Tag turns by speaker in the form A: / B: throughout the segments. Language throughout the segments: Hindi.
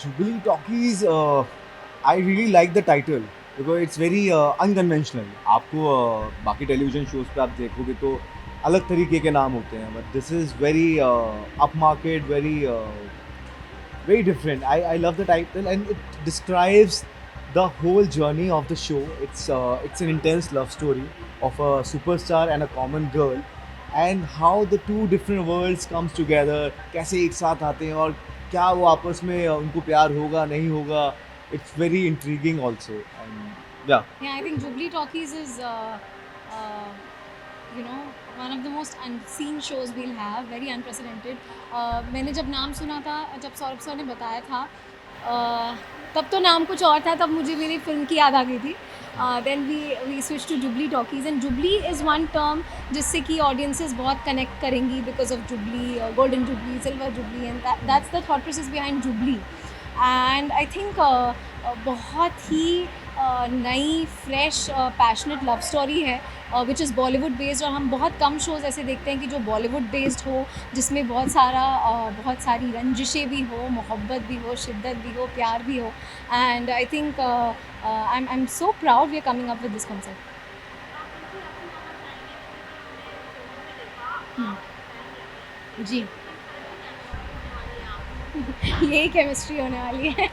A: Jubilee Talkies, I really like the title because it's very unconventional. आपको बाकी टेलीविजन शोज पे आप देखोगे तो अलग तरीके के नाम होते हैं, but this is very upmarket, very different. I love the title and it describes the whole journey of the show. It's an intense love story of a superstar and a common girl, and how the two different worlds comes together. कैसे एक साथ आते हैं और क्या वो आपस में उनको प्यार होगा नहीं होगा. It's very intriguing also. And yeah.
B: Yeah, I think Jubilee Talkies is, uh, you know, one of the most unseen shows we'll have, very unprecedented. मैंने जब नाम सुना था, जब सौरभ सर ने बताया था, तब तो नाम कुछ और था, तब मुझे मेरी फिल्म की याद आ गई थी. Then we switched to Jubilee Talkies, and Jubilee is one term जिससे कि audiences बहुत connect करेंगी because of Jubilee, Golden Jubilee, Silver Jubilee, and that's the thought process behind Jubilee. And I think बहुत ही नई फ्रेश पैशनेट लव स्टोरी है विच इज़ बॉलीवुड बेस्ड. और हम बहुत कम शोज़ ऐसे देखते हैं कि जो बॉलीवुड बेस्ड हो, जिसमें बहुत सारी रंजिशें भी हो, मोहब्बत भी हो, शिद्दत भी हो, प्यार भी हो. And I think I am so proud we are coming up with this concept. जी. यही केमिस्ट्री होने वाली है.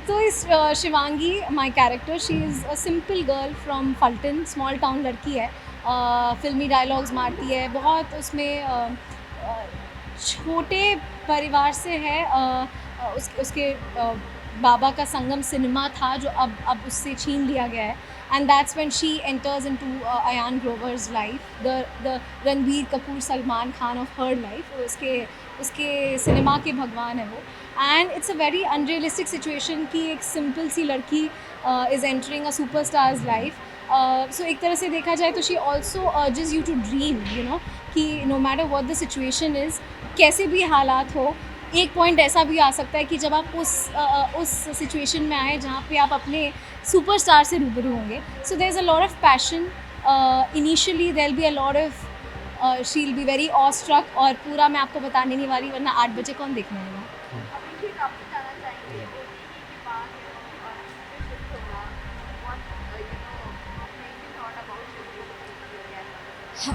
B: तो इस Shivangi, my character, she is a simple girl from Phaltan, small town लड़की है. फिल्मी डायलॉग्स मारती है बहुत उसमें. छोटे परिवार से है. उसके बाबा का संगम सिनेमा था जो अब उससे छीन लिया गया है. And that's when she enters into Ayaan Grover's life, the Ranbir Kapoor Salman Khan of her life. उसके सिनेमा के भगवान है वो. And it's a very unrealistic situation कि एक सिंपल सी लड़की is entering a super star's life. So एक तरह से देखा जाए तो she also urges you to dream, you know, कि no matter what the situation is, कैसे भी हालात हो, एक पॉइंट ऐसा भी आ सकता है कि जब आप उस सिचुएशन में आए जहाँ पे आप अपने सुपरस्टार से रूबरू होंगे. So there is a lot of passion. Initially there will be a lot of, she will be very awe struck. और पूरा मैं आपको बताने नहीं वाली, वरना 8 बजे कौन देखने आएगा.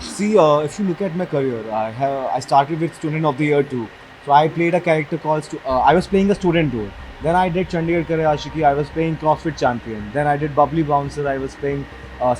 A: See, if you look at my career, I started with Student of the Year too. So I played a character called I was playing a student role. Then I did Chandigarh Kare Ashiki. I was playing CrossFit champion. Then I did Bubbly Bouncer. I was playing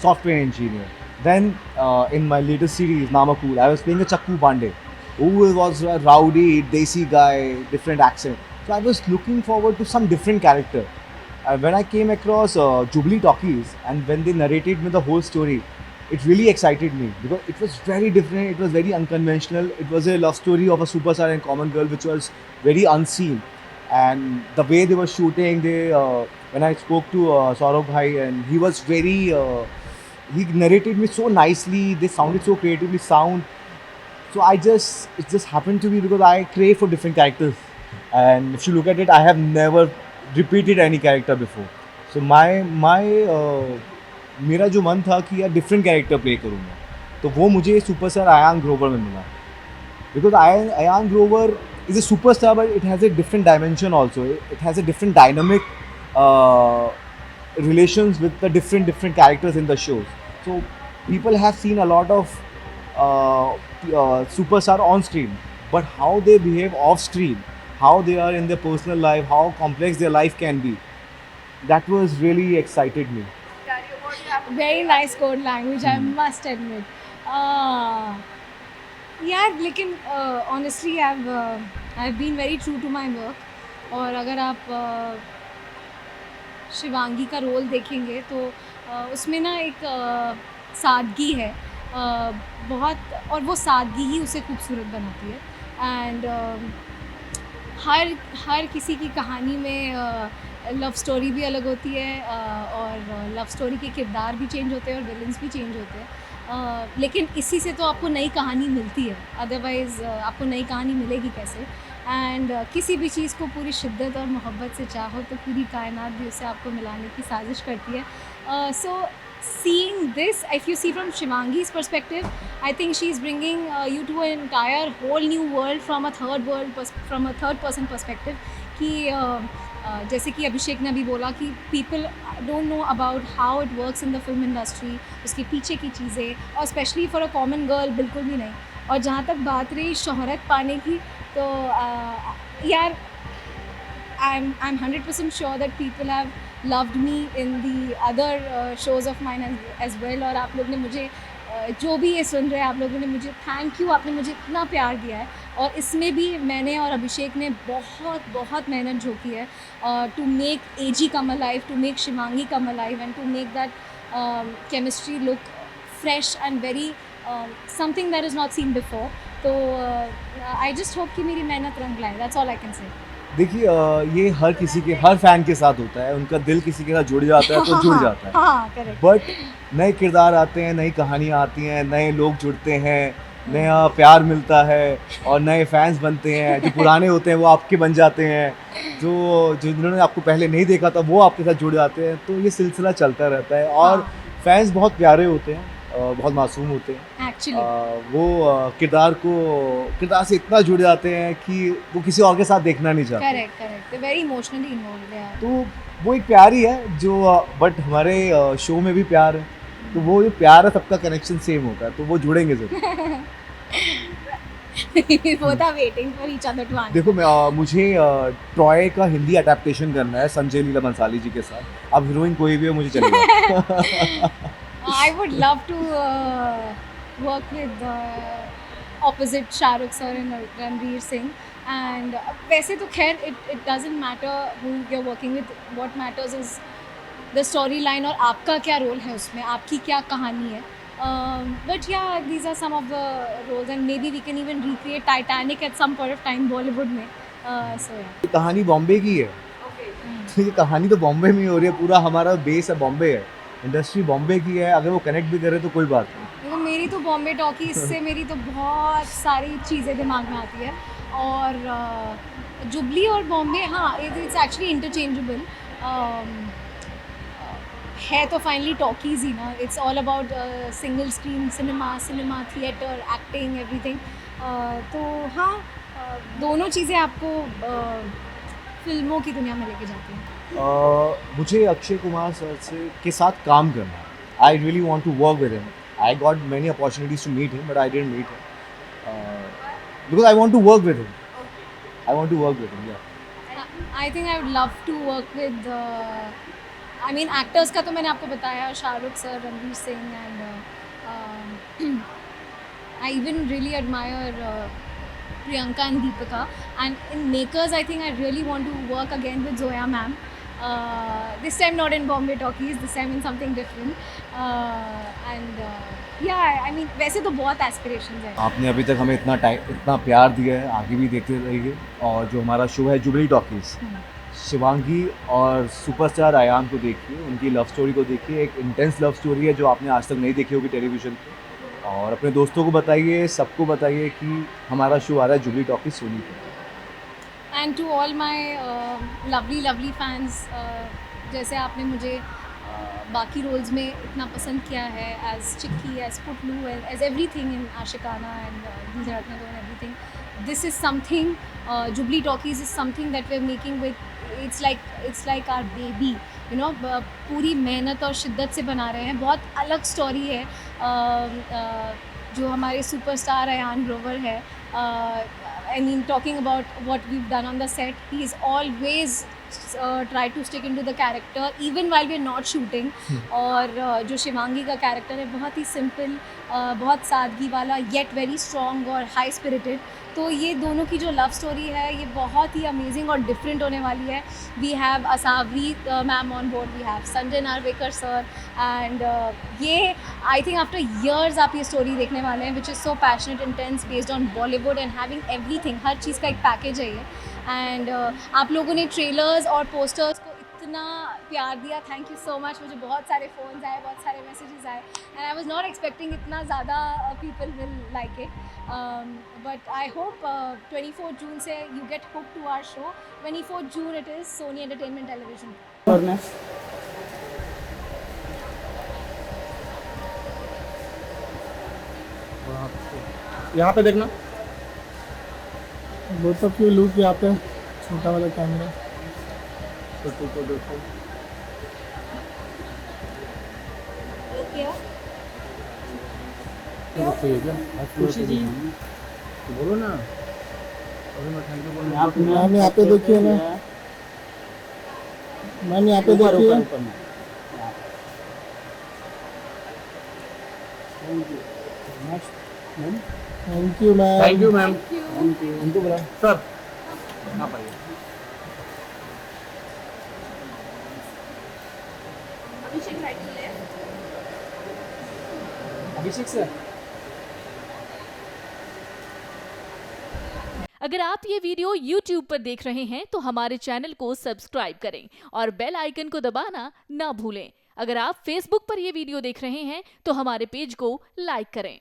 A: software engineer. Then in my latest series Namakool, I was playing a Chakku Pandey, who was a rowdy, desi guy, different accent. So I was looking forward to some different character. When I came across Jubilee Talkies and when they narrated me the whole story, it really excited me because it was very different. It was very unconventional. It was a love story of a superstar and common girl, which was very unseen. And the way they were shooting, when I spoke to Saurabh Bhai, and he was he narrated me so nicely. They sounded so creatively sound. So it just happened to be because I crave for different characters. And if you look at it, I have never repeated any character before. So मेरा जो मन था कि यार डिफरेंट कैरेक्टर प्ले करूँगा, तो वो मुझे सुपरस्टार अयान ग्रोवर में मिला. Because Ayaan Grover is a superstar, but it has a different dimension also. It has a different dynamic relations with the different characters in the shows. So people have seen a lot of superstar on screen, but how they behave off screen, how they are in their personal life, how complex their life can be, that was really excited me.
B: Very nice code language, I must admit. यार लेकिन honestly I have been very true to my work. और अगर आप शिवांगी का रोल देखेंगे तो उसमें ना एक सादगी है बहुत, और वो सादगी ही उसे खूबसूरत बनाती है. एंड हर किसी की कहानी में लव स्टोरी भी अलग होती है, और लव स्टोरी के किरदार भी चेंज होते हैं और विलन्स भी चेंज होते हैं. लेकिन इसी से तो आपको नई कहानी मिलती है, अदरवाइज़ आपको नई कहानी मिलेगी कैसे. एंड किसी भी चीज़ को पूरी शिद्दत और मोहब्बत से चाहो तो पूरी कायनात भी उसे आपको मिलाने की साजिश करती है. सो seeing this, if you see from Shivangi's perspective, I think she's bringing you to an entire whole new world from a from a third person perspective. कि जैसे कि अभिषेक ने अभी बोला कि people don't know about how it works in the film industry, उसके पीछे की चीज़ें, और especially for a common girl बिल्कुल भी नहीं. और जहाँ तक बात रही शोहरत पाने की, तो यार I'm 100% sure that people have loved me in the other shows of mine as well. और आप लोग ने मुझे जो भी ये सुन रहे हैं, आप लोगों ने मुझे थैंक यू, आपने मुझे इतना प्यार दिया है. और इसमें भी मैंने और अभिषेक ने बहुत बहुत मेहनत झोंकी है to make AG come alive, to make Shivangi come alive, and to make that chemistry look fresh and very something that is not seen before. तो आई जस्ट होप कि मेरी मेहनत रंग लाए. That's all I can say.
A: देखिए ये हर किसी के, हर फैन के साथ होता है, उनका दिल किसी के साथ जुड़ जाता है तो जुड़ जाता है.
B: हाँ, करेक्ट.
A: बट नए किरदार आते हैं, नई कहानियाँ आती हैं, नए लोग जुड़ते हैं, नया प्यार मिलता है और नए फैंस बनते हैं. जो पुराने होते हैं वो आपके बन जाते हैं, जो जिन्होंने आपको पहले नहीं देखा था वो आपके साथ जुड़ जाते हैं. तो ये सिलसिला चलता रहता है. और फैंस बहुत प्यारे होते हैं, बहुत मासूम होते हैं
B: एक्चुअली.
A: वो किरदार से इतना जुड़ जाते हैं कि वो किसी और के साथ देखना नहीं चाहते.
B: Correct correct. They very emotionally involved है.
A: तो वो एक प्यार ही है जो बट हमारे शो में भी प्यार है. तो वो जो प्यार है सबका कनेक्शन सेम होता है, तो वो जुड़ेंगे जरूर.
B: वो था waiting for each other to answer.
A: देखो मुझे ट्रॉय का हिंदी अडेप्टेशन करना है संजय लीला बंसाली जी के साथ. अब हीरोइन कोई भी हो मुझे चलेगा.
B: I would love to work with opposite Shahrukh sir and Ranveer Singh. And वैसे तो खैर it doesn't matter who you're working with. What matters is the storyline और आपका क्या रोल है उसमें, आपकी क्या कहानी है. But yeah, these are some of the roles, and maybe we can even recreate Titanic at some point of time Bollywood में. So yeah.
A: ये कहानी बॉम्बे की है. तो ये कहानी तो बॉम्बे में ही हो रही है. पूरा हमारा बेस है बॉम्बे है, इंडस्ट्री बॉम्बे की है. अगर वो कनेक्ट भी करे तो कोई बात नहीं.
B: देखो मेरी तो बॉम्बे टॉकी से मेरी तो बहुत सारी चीज़ें दिमाग में आती है. और जुबली और बॉम्बे, हाँ, इट्स एक्चुअली इंटरचेंजेबल. है तो फाइनली टॉकीज़ ही ना. It's all about single screen cinema theatre, acting, everything. तो हाँ, दोनों चीज़ें आपको फिल्मों की दुनिया में लेके जाती हैं.
A: मुझे अक्षय कुमार सर से के साथ काम करना. I really want to work with him. I got many opportunities to meet him but I didn't meet him because I want to work with him. I want to work with him.
B: I think I would love to work with, I mean actors का तो मैंने आपको बताया, Shahrukh sir, Ranveer Singh, and I even really admire Priyanka and Deepika. And in makers, I think I really want to work again with Zoya ma'am. This time not in Bombay talkies, this time in something different. Yeah, I mean वैसे तो बहुत aspirations है.
A: आपने अभी तक हमें इतना प्यार दिया है, आगे भी देखते रहिए. और जो हमारा शो है जुबली टॉकीज़, शिवांगी और सुपरस्टार अयान को देखिए, उनकी लव स्टोरी को देखिए. एक इंटेंस लव स्टोरी है जो आपने आज तक नहीं देखी होगी टेलीविज़न पे. और अपने दोस्तों को बताइए, सबको बताइए कि हमारा शो आ रहा है जुबली टॉकीज़ सोनी पे.
B: And to all my lovely fans, जैसे आपने मुझे बाकी रोल्स में इतना पसंद किया है, as Chikki, as Putlu, as everything in Aashiqana and Gujarat and everything. This is something, Jubilee Talkies is something that we are making with, it's like our baby, you know. पूरी मेहनत और शिद्दत से बना रहे हैं. बहुत अलग स्टोरी है. जो हमारे सुपरस्टार अयान ग्रोवर है, I mean talking about what we've done on the set, he's always tried to stick into the character even while we're not shooting. और जो शिवांगी का कैरेक्टर है बहुत ही सिंपल, बहुत सादगी वाला, yet very strong और high spirited. तो ये दोनों की जो लव स्टोरी है ये बहुत ही अमेजिंग और डिफरेंट होने वाली है. We have Asavari ma'am on board, we have Sanjay Narvekar sir, and ये आई थिंक आफ्टर ईयर्स आप ये स्टोरी देखने वाले हैं, which is so passionate, intense, based on Bollywood and having everything. हर चीज़ का एक पैकेज है ये. एंड आप लोगों ने ट्रेलर्स और पोस्टर्स को इतना प्यार दिया, थैंक यू सो मच. मुझे बहुत सारे फ़ोन्स आए, बहुत सारे मैसेजेस आए, and I was not expecting इतना ज़्यादा people will like it. But I hope 24 June से you get hook to our show. 24 June it is, Sony entertainment television.
C: और मैं यहाँ पे देखना।
D: बोथ ऑफ यू लुक यहाँ पे छोटा वाला कैमरा।
C: छोटू को देखो। खुशी जी बोलो ना। अभी मैं थैंक यू बोलूँ।
D: मैम यहाँ पे देखिए ना, मैम यहाँ पे देखिए। Thank you ma'am.
C: Thank you ma'am.
A: उनको बोला
C: सर यहाँ पर
A: अभिषेक सर।
E: अगर आप ये वीडियो YouTube पर देख रहे हैं तो हमारे चैनल को सब्सक्राइब करें और बेल आइकन को दबाना ना भूलें। अगर आप Facebook पर ये वीडियो देख रहे हैं तो हमारे पेज को लाइक करें।